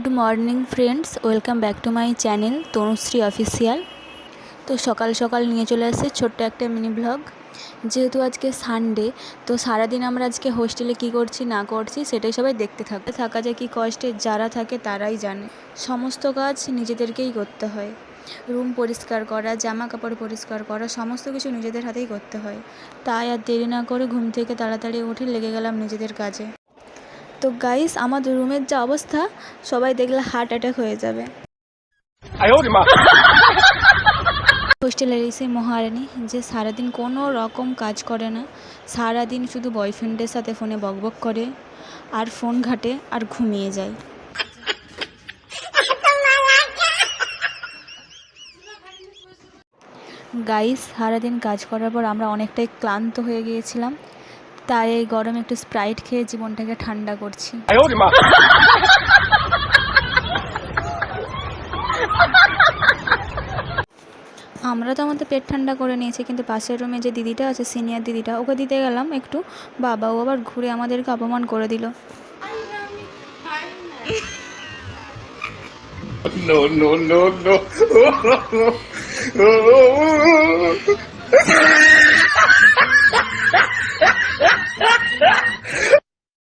Good morning friends, welcome back to my channel Tanushree official. তো সকাল সকাল নিয়ে চলে আসছে ছোট্ট একটা মিনি ব্লগ। যেহেতু আজকে সানডে, তো সারাদিন আমরা আজকে হোস্টেলে কি করছি না করছি সেটাই সবাই দেখতে থাকা যায়। কি কষ্টে যারা থাকে তারাই জানে। সমস্ত কাজ নিজেদেরকেই করতে হয়। রুম পরিষ্কার করা, জামা কাপড় পরিষ্কার করা, সমস্ত কিছু নিজেদের হাতেই করতে হয়। তাই আর দেরি না করে ঘুম থেকে তাড়াতাড়ি উঠে লেগে গেলাম নিজেদের কাজে। তো গাইস, আমাদের রুমের যা অবস্থা, সবাই দেখলে হার্ট অ্যাটাক হয়ে যাবে। হোস্টেলের এসে মহারানী যে সারাদিন কোনো রকম কাজ করে না, সারাদিন শুধু বয়ফ্রেন্ডের সাথে ফোনে বকবক করে আর ফোন ঘাটে আর ঘুমিয়ে যায়। গাইস, সারাদিন কাজ করার পর আমরা অনেকটাই ক্লান্ত হয়ে গিয়েছিলাম, তাই এই গরমে একটু স্প্রাইট খেয়ে জীবনটাকে ঠান্ডা করছি। আমরা তো আমাদের পেট ঠান্ডা করে নিয়েছি, কিন্তু পাশের রুমে যে দিদিটা আছে, সিনিয়র দিদিটা, ওকে দিতে গেলাম একটু, বাবা ও আবার ঘুরে আমাদেরকে অপমান করে দিল। No, no, no, no.